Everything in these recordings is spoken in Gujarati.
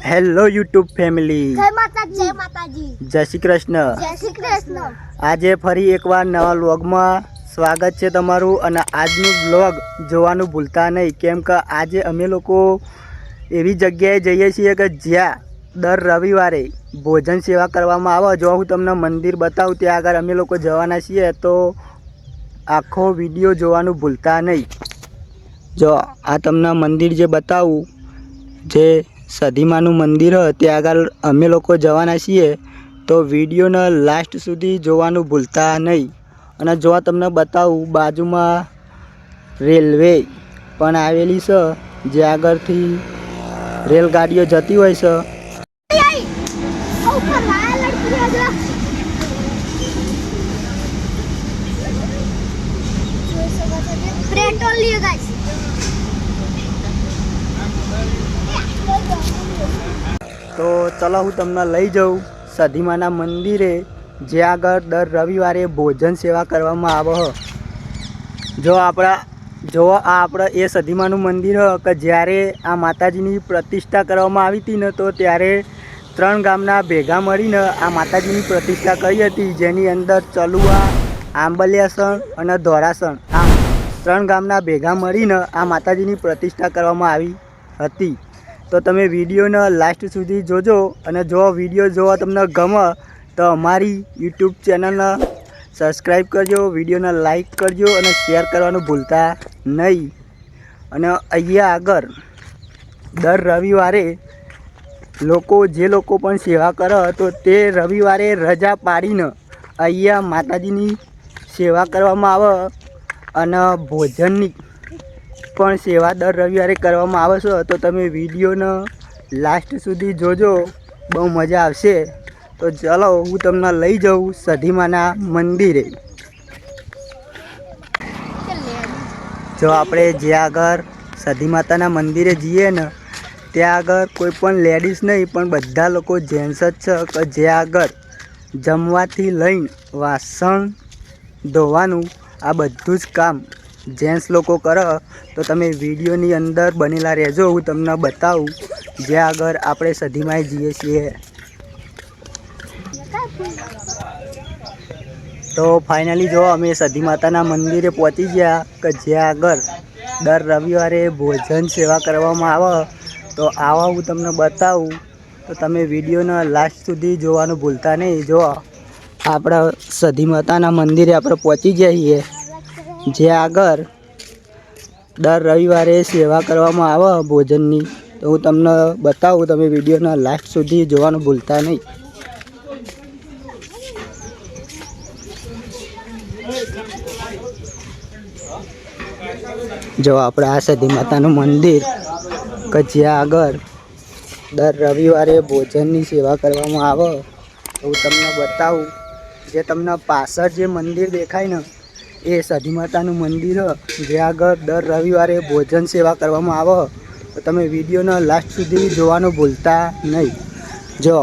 હેલો યુટ્યુબ ફેમિલી, જય માતાજી, જય શ્રી કૃષ્ણ. આજે ફરી એકવાર નવા વ્લોગમાં સ્વાગત છે તમારું. અને આજનું વ્લોગ જોવાનું ભૂલતા નહીં, કેમ કે આજે અમે લોકો એવી જગ્યાએ જઈએ છીએ કે જ્યાં દર રવિવારે ભોજન સેવા કરવામાં આવે. જો હું તમને મંદિર બતાવું ત્યાં આગળ અમે લોકો જવાના છીએ, તો આખો વિડીયો જોવાનું ભૂલતા નહીં. જો આ તમને મંદિર જે બતાવું, જે સધીમાનું મંદિર હોય ત્યાં આગળ અમે લોકો જવાના છીએ, તો વિડીયોને લાસ્ટ સુધી જોવાનું ભૂલતા નહીં. અને જો તમને બતાવું, બાજુમાં રેલવે પણ આવેલી છે, જે આગળથી રેલગાડીઓ જતી હોય છે. તો ચલો હું તમને લઈ જાઉં સધીમાના મંદિરે, જે આગળ દર રવિવારે ભોજન સેવા કરવામાં આવે. જો આપણે એ સધીમાનું મંદિર હોય કે જ્યારે આ માતાજીની પ્રતિષ્ઠા કરવામાં આવી હતી ને, તો ત્યારે 3 ગામના ભેગા મળીને આ માતાજીની પ્રતિષ્ઠા કરી હતી, જેની અંદર ચલુઆ, આંબલિયાસણ અને ધોરાસણ, આ 3 ગામના ભેગા મળીને આ માતાજીની પ્રતિષ્ઠા કરવામાં આવી હતી. તો તમે વિડીયોને લાસ્ટ સુધી જોજો. અને જો વિડીયો જોવા તમને ગમે તો અમારી યુટ્યુબ ચેનલને સબસ્ક્રાઈબ કરજો, વિડીયોને લાઈક કરજો અને શેર કરવાનું ભૂલતા નહીં. અને અહીંયા આગળ દર રવિવારે જે લોકો પણ સેવા કરે, તો તે રવિવારે રજા પાડીને અહીંયા માતાજીની સેવા કરવામાં આવે. અને ભોજનની પણ સેવા દર રવિવારે કરવામાં આવે છે. તો તમે વિડીયોને લાસ્ટ સુધી જોજો, બહુ મજા આવશે. તો ચાલો હું તમને લઈ જાઉં સધીમાના મંદિરે. જો આપણે જ્યાં આગળ સધી માતાના મંદિરે જઈએ ને, ત્યાં આગળ કોઈ પણ લેડીઝ નહીં, પણ બધા લોકો જેન્ટ્સ જ છે. કે જ્યાં આગળ જમવાથી લઈને વાસણ ધોવાનું આ બધું જ કામ જેન્ટ્સ લોકો કરે. તો તમે વિડીયોની અંદર બનેલા રહેજો, હું તમને બતાવું જ્યાં આગળ આપણે સધીમાએ જઈએ છીએ. તો ફાઇનલી જો અમે સધી માતાના મંદિરે પહોંચી ગયા, કે જ્યાં આગળ દર રવિવારે ભોજન સેવા કરવામાં આવે. તો આવા હું તમને બતાવું, તો તમે વિડીયોને લાસ્ટ સુધી જોવાનું ભૂલતા નહીં. જો આપણા સધી માતાના મંદિરે આપણે પહોંચી જઈએ, જ્યાં આગળ દર રવિવારે સેવા કરવામાં આવે ભોજનની. તો હું તમને બતાવું, તમે વિડીયોના લાસ્ટ સુધી જોવાનું ભૂલતા નહીં. જો આપણે આ સધી માતાનું મંદિર, કે જ્યાં આગળ દર રવિવારે ભોજનની સેવા કરવામાં આવે. તો હું તમને બતાવું, જે તમને પાછળ જે મંદિર દેખાય ને, એ સધી માતાનું મંદિર, જ્યાં આગળ દર રવિવારે ભોજન સેવા કરવામાં આવે. તો તમે વિડીયોના લાસ્ટ સુધી જોવાનું ભૂલતા નહીં. જો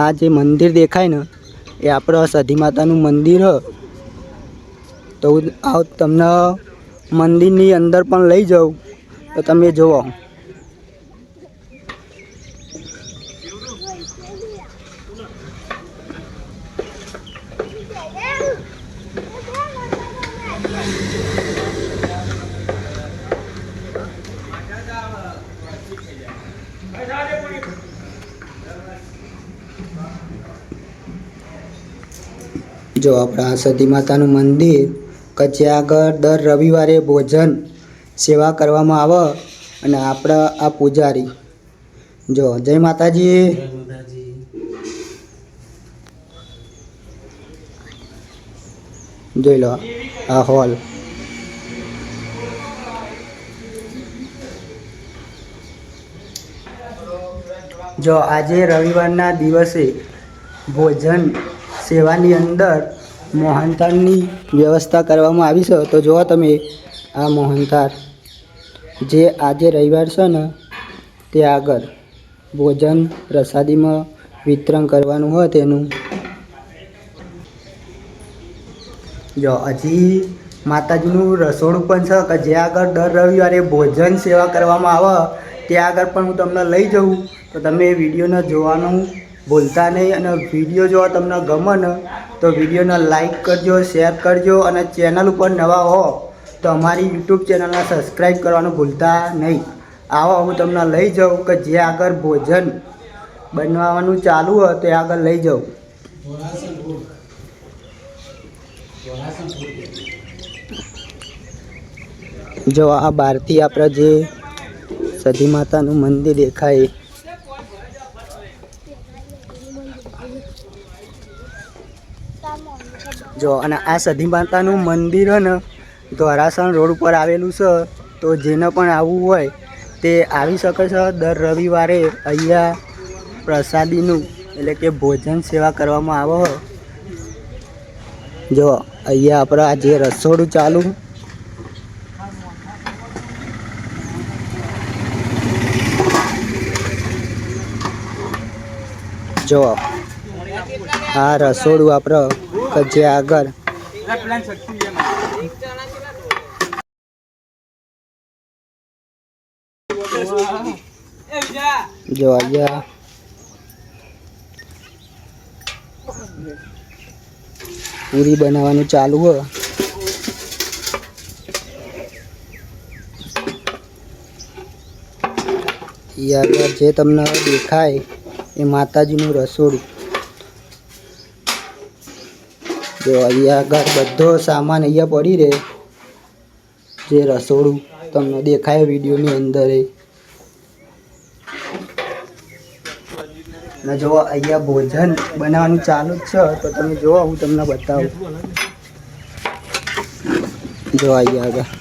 આ જે મંદિર દેખાય ને, એ આપણો સધી માતાનું મંદિર. તો હું તમને મંદિરની અંદર પણ લઈ જાઉં, તો તમે જુઓ. જો આપણા સતી માતાનું મંદિર, કે જ્યાં આગળ દર રવિવારે ભોજન સેવા કરવામાં આવે. અને આપણા આ પૂજારી, જો જય માતાજી. જોઈ લો આ હોલ. જો આજે રવિવારના દિવસે ભોજન સેવાની અંદર મોહનથાળની વ્યવસ્થા કરવામાં આવી છે. તો જુઓ તમે આ મોહનથાળ, જે આજે રવિવાર છે ને, તે આગળ ભોજન પ્રસાદીમાં વિતરણ કરવાનું હોય તેનું. જો હજી માતાજીનું રસોડું પણ છે, કે જ્યાં આગળ દર રવિવારે ભોજન સેવા કરવામાં આવે. ત્યાં આગળ પણ હું તમને લઈ જાઉં, તો તમે એ વિડીયોને જોવાનું ભૂલતા નહીં. અને વિડીયો જો તમને ગમે ને તો વિડીયોને લાઈક કરજો, શેર કરજો. અને ચેનલ ઉપર નવા હો તો અમારી યુટ્યુબ ચેનલને સબસ્ક્રાઈબ કરવાનું ભૂલતા નહીં. આવો હું તમને લઈ જાઉં કે જે આગળ ભોજન બનાવવાનું ચાલુ હોય તે આગળ લઈ જાઉં. જો આ બહારથી આપણે જે સતી માતાનું મંદિર દેખાય, જો અને આ સતી માતાનું મંદિર હે ને ધોરાસણ રોડ ઉપર આવેલું છે. તો જેને પણ આવવું હોય તે આવી શકે છે. દર રવિવારે અહીંયા પ્રસાદીનું એટલે કે ભોજન સેવા કરવામાં આવે. જો અહીંયા આપણે આ જે રસોડું ચાલુ, જો આ રસોડું આપણે જે આગળ જો અહીંયા પૂરી બનાવવાનું ચાલુ હોય. આગળ જે તમને દેખાય એ માતાજીનું રસોડું. જો અહીંયા આગળ બધો સામાન અહીંયા પડી રહે. જે રસોડું તમને દેખાય વિડીયોની અંદર એ. અને જો અહીંયા ભોજન બનાવવાનું ચાલુ જ છે. તો તમે જુઓ, હું તમને બતાવું. જો અહીંયા આગળ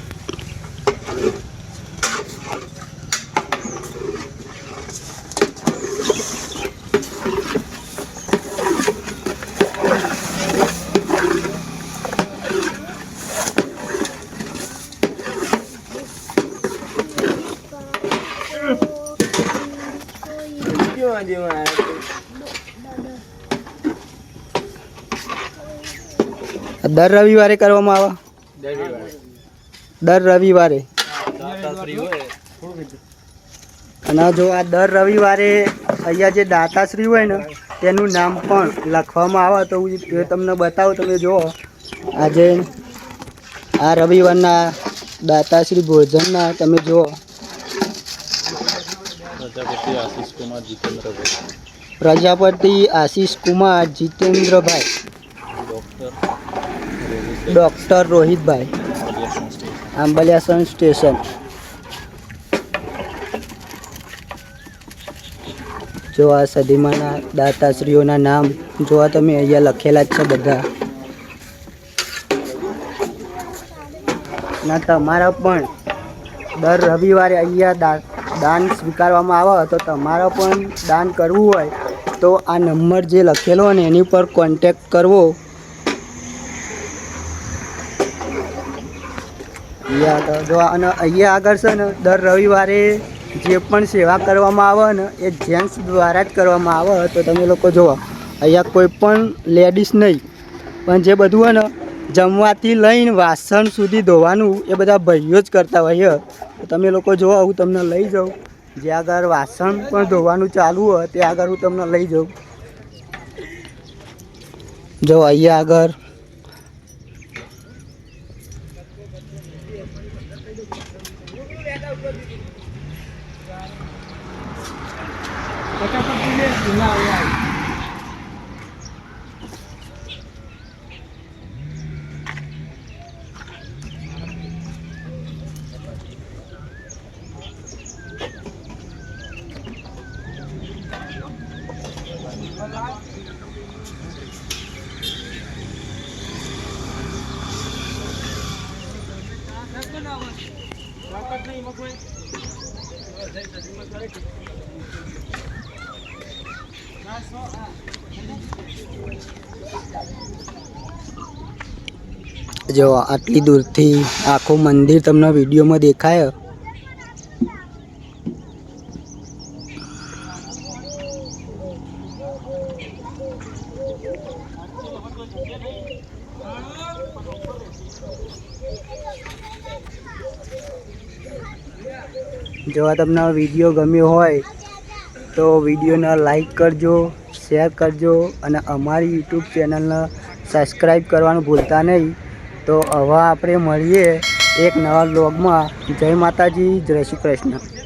દર રવિવારે કરવામાં આવે. દર રવિવારે. અને જો આ દર રવિવારે અહીંયા જે દાતાશ્રી હોય ને તેનું નામ પણ લખવામાં આવે. તો હું એ તમને બતાવું. તમે જુઓ આજે આ રવિવારના દાતાશ્રી ભોજનના તમે જુઓ. પ્રજાપતિ આશીષ કુમાર જીતેન્દ્રભાઈ, ડૉક્ટર રોહિતભાઈ, આંબલિયાસન સ્ટેશન. જો આ સદીમાના દાતાશ્રીઓના નામ જોવા તમે અહીંયા લખેલા જ છે બધા. ના તમારા પણ દર રવિવારે અહીંયા દાન સ્વીકારવામાં આવે. તો તમારે પણ દાન કરવું હોય તો આ નંબર જે લખેલો હોય ને એની પર કોન્ટેક્ટ કરવો. જો અને અહીંયા આગળ છે ને દર રવિવારે જે પણ સેવા કરવામાં આવે ને એ જેન્ટ્સ દ્વારા જ કરવામાં આવે. તો તમે લોકો જુઓ અહીંયા કોઈ પણ લેડીઝ નહીં, પણ જે બધું હોય ને જમવાથી લઈને વાસણ સુધી ધોવાનું એ બધા ભાઈઓ જ કરતા હોય. તો તમે લોકો જુઓ, હું તમને લઈ જાઉં. જે આગળ વાસણ પણ ધોવાનું ચાલુ હોય તે આગળ હું તમને લઈ જાઉં. જો અહીંયા આગળ જો આટલી દૂરથી આખું મંદિર તમને વિડીયોમાં દેખાય. જો તમને વિડીયો ગમ્યો હોય તો વિડીયોને લાઈક કરજો, શેર કરજો અને અમારી યુટ્યુબ ચેનલને સબસ્ક્રાઈબ કરવાનું ભૂલતા નહીં. તો હવે આપણે મળીએ એક નવા વ્લોગમાં. જય માતાજી, જય શ્રી કૃષ્ણ.